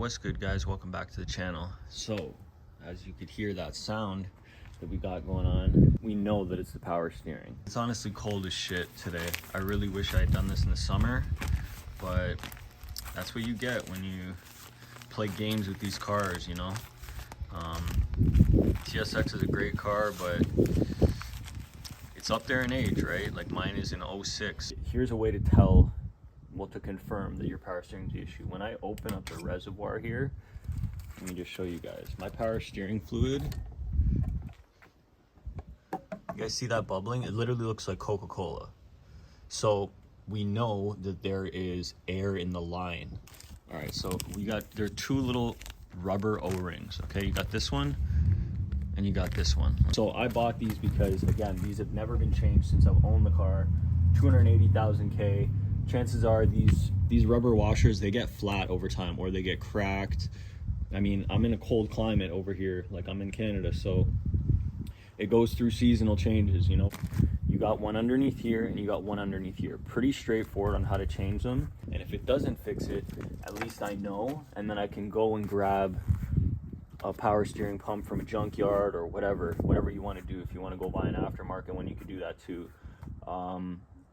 What's good, guys? Welcome back to the channel. So as you could hear that sound that we got going on, we know that it's the power steering. It's honestly cold as shit today. I really wish I had done this in the summer, but that's what you get when you play games with these cars, you know. TSX is a great car, but it's up there in age, right? Like mine is in 06. Here's a way to tell, well, to confirm that your power steering is the issue. When I open up the reservoir here, let me just show you guys. My power steering fluid, you guys see that bubbling? It literally looks like Coca-Cola. So we know that there is air in the line. All right, so there are two little rubber O-rings, okay? You got this one and you got this one. So I bought these because, again, these have never been changed since I've owned the car. 280,000 K. Chances are these rubber washers, they get flat over time or they get cracked. I mean, I'm in a cold climate over here, like I'm in Canada, so it goes through seasonal changes, you know. You got one underneath here and you got one underneath here. Pretty straightforward on how to change them. And if it doesn't fix it, at least I know, and then I can go and grab a power steering pump from a junkyard or whatever you want to do. If you want to go buy an aftermarket one, you could do that too.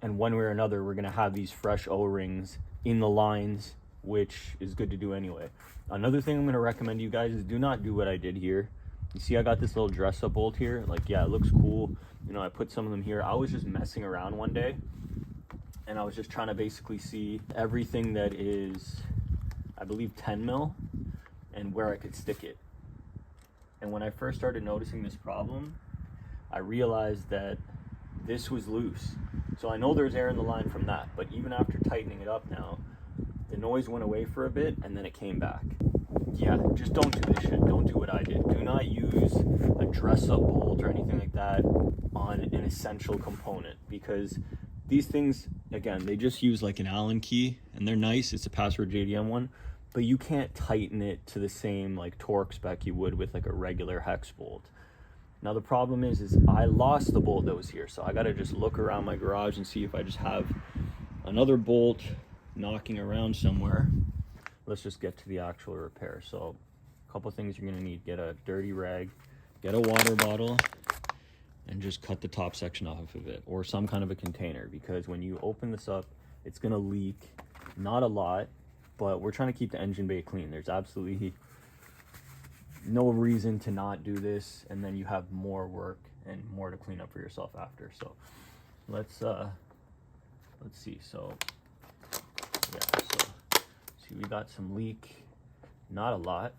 And one way or another, we're gonna have these fresh O-rings in the lines, which is good to do anyway. Another thing I'm gonna recommend you guys is do not do what I did here. You see I got this little dress-up bolt here. Like, yeah, it looks cool. You know, I put some of them here. I was just messing around one day, and I was just trying to basically see everything that is, I believe, 10 mil, and where I could stick it. And when I first started noticing this problem, I realized that this was loose. So I know there's air in the line from that, but even after tightening it up now, the noise went away for a bit and then it came back. Yeah, just don't do this shit. Don't do what I did. Do not use a dress-up bolt or anything like that on an essential component, because these things, again, they just use like an Allen key and they're nice. It's a Password JDM one, but you can't tighten it to the same like torque spec you would with like a regular hex bolt. Now the problem is I lost the bolt that was here, so I gotta just look around my garage and see if I just have another bolt knocking around somewhere. Let's just get to the actual repair. So a couple things you're gonna need: get a dirty rag, get a water bottle, and just cut the top section off of it, or some kind of a container, because when you open this up, it's gonna leak. Not a lot, but we're trying to keep the engine bay clean. There's absolutely no reason to not do this, and then you have more work and more to clean up for yourself after. So let's see. So yeah, so see, we got some leak, not a lot.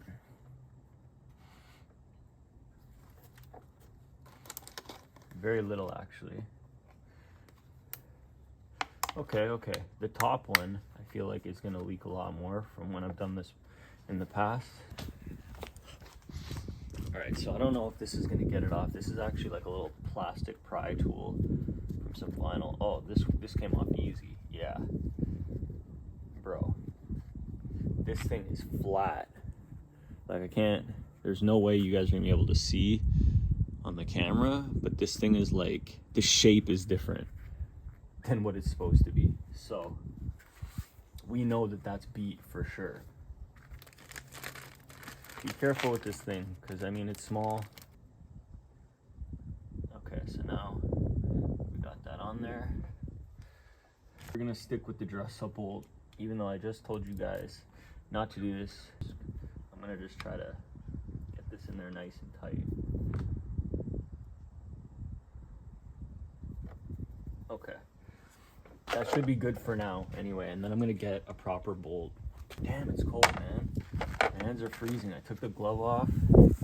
Very little, actually. Okay, the top one I feel like is gonna leak a lot more from when I've done this in the past. All right, so I don't know if this is gonna get it off. This is actually like a little plastic pry tool from some vinyl. Oh, this came off easy. Yeah, bro, this thing is flat. Like, I can't, there's no way you guys are gonna be able to see on the camera, but this thing is like, the shape is different than what it's supposed to be. So we know that that's beat for sure. Be careful with this thing, because I mean, it's small. Okay, so now we got that on there. We're gonna stick with the dress-up bolt, even though I just told you guys not to do this. I'm gonna just try to get this in there nice and tight. Okay, that should be good for now anyway, and then I'm gonna get a proper bolt. Damn, it's cold, man. My hands are freezing. I took the glove off. Put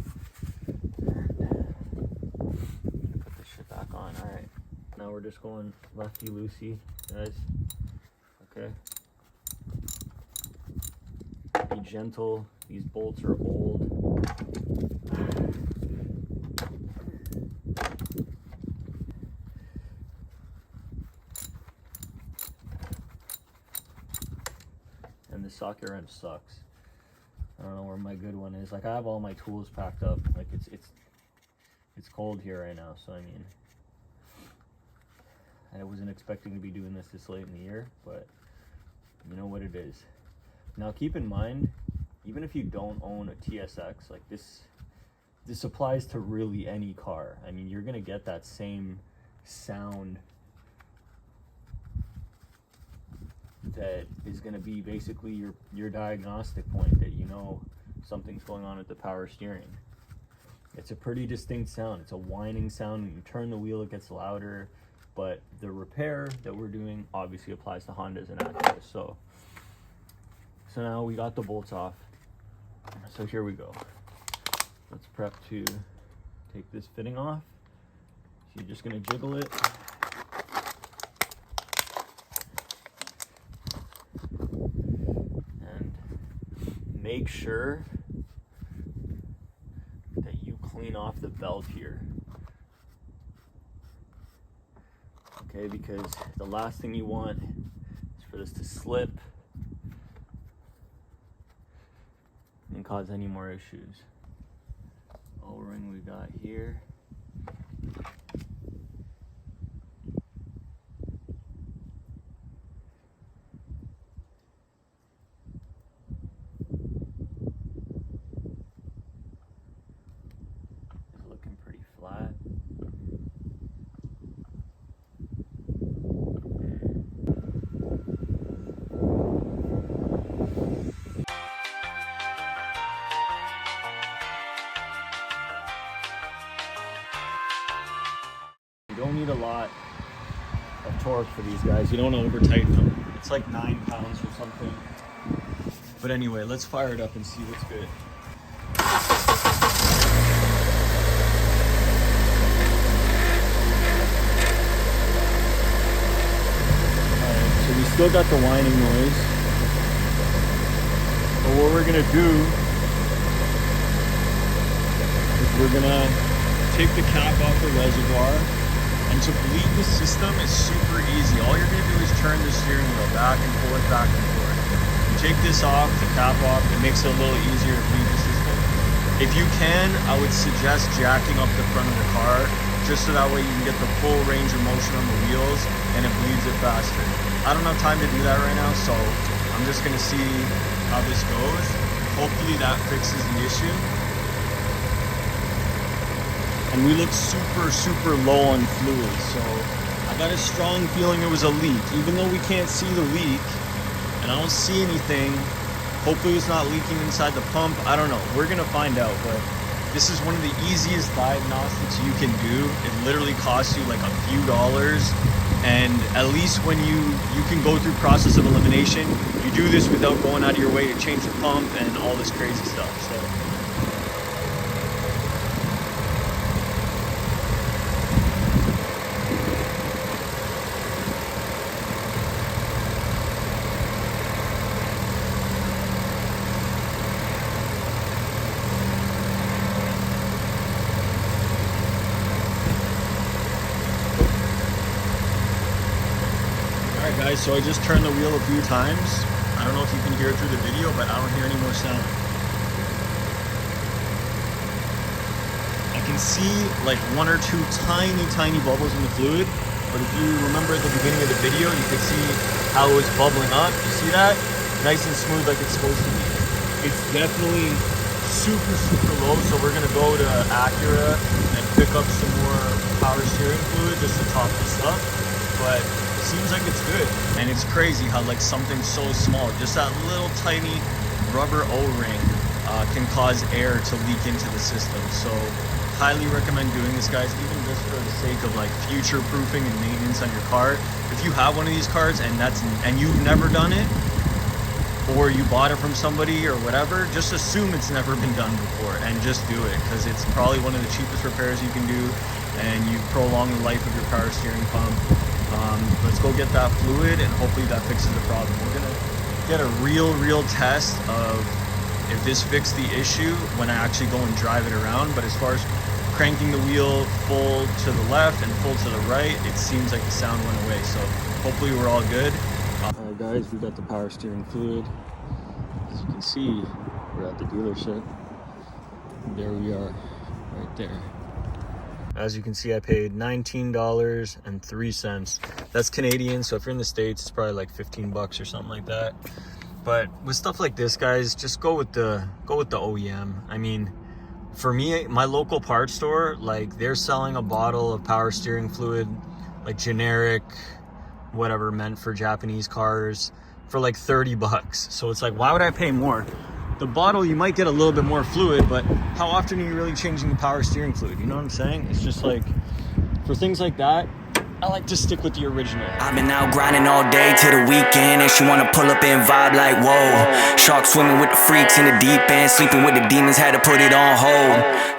this shit back on. All right, now we're just going lefty-loosey, guys. Okay. Be gentle. These bolts are old. And the socket wrench sucks. I don't know where my good one is. Like, I have all my tools packed up. Like, it's cold here right now, so I mean, I wasn't expecting to be doing this late in the year, but you know what it is. Now keep in mind, even if you don't own a TSX, like this applies to really any car. I mean, you're gonna get that same sound that is gonna be basically your diagnostic point that you know something's going on with the power steering. It's a pretty distinct sound. It's a whining sound. When you turn the wheel, it gets louder. But the repair that we're doing obviously applies to Hondas and Acura. So now we got the bolts off. So here we go. Let's prep to take this fitting off. So you're just gonna jiggle it. And make sure that you clean off the belt here. Okay, because the last thing you want is for this to slip and cause any more issues. O-ring we got here. It's looking pretty flat. You don't need a lot of torque for these guys. You don't want to over tighten them. It's like 9 pounds or something. But anyway, let's fire it up and see what's good. Alright, so we still got the whining noise. But what we're gonna do is we're gonna take the cap off the reservoir. And to bleed the system is super easy. All you're gonna do is turn the steering wheel back and forth, back and forth. You take this off, the cap off, it makes it a little easier to bleed the system. If you can, I would suggest jacking up the front of the car, just so that way you can get the full range of motion on the wheels and it bleeds it faster. I don't have time to do that right now, so I'm just gonna see how this goes. Hopefully that fixes the issue. And we look super low on fluid, so I got a strong feeling it was a leak. Even though we can't see the leak, and I don't see anything, hopefully it's not leaking inside the pump. I don't know, we're gonna find out, but this is one of the easiest diagnostics you can do. It literally costs you like a few dollars, and at least when you can go through process of elimination, you do this without going out of your way to change the pump and all this crazy stuff. So. Alright guys, so I just turned the wheel a few times. I don't know if you can hear it through the video, but I don't hear any more sound. I can see like 1 or 2 tiny bubbles in the fluid, but if you remember at the beginning of the video, you could see how it was bubbling up. You see that? Nice and smooth like it's supposed to be. It's definitely super low, so we're gonna go to Acura and pick up some more power steering fluid just to top this up. But seems like it's good. And it's crazy how like something so small, just that little tiny rubber O-ring can cause air to leak into the system. So highly recommend doing this, guys, even just for the sake of like future proofing and maintenance on your car. If you have one of these cars and you've never done it, or you bought it from somebody or whatever, just assume it's never been done before and just do it, because it's probably one of the cheapest repairs you can do, and you prolong the life of your power steering pump. Let's go get that fluid and hopefully that fixes the problem. We're gonna get a real test of if this fixed the issue when I actually go and drive it around. But as far as cranking the wheel full to the left and full to the right, it seems like the sound went away. So hopefully we're all good. Alright guys, we got the power steering fluid. As you can see, we're at the dealership. There we are, right there. As you can see, I paid $19.03. That's Canadian, so if you're in the States, it's probably like 15 bucks or something like that. But with stuff like this, guys, just go with the OEM. I mean, for me, my local parts store, like, they're selling a bottle of power steering fluid, like generic, whatever, meant for Japanese cars, for like 30 bucks. So it's like, why would I pay more? The bottle, you might get a little bit more fluid, but how often are you really changing the power steering fluid? You know what I'm saying? It's just like, for things like that, I like to stick with the original. I've been out grinding all day till the weekend, and she wanna pull up and vibe like whoa. Shark swimming with the freaks in the deep end, sleeping with the demons, had to put it on hold.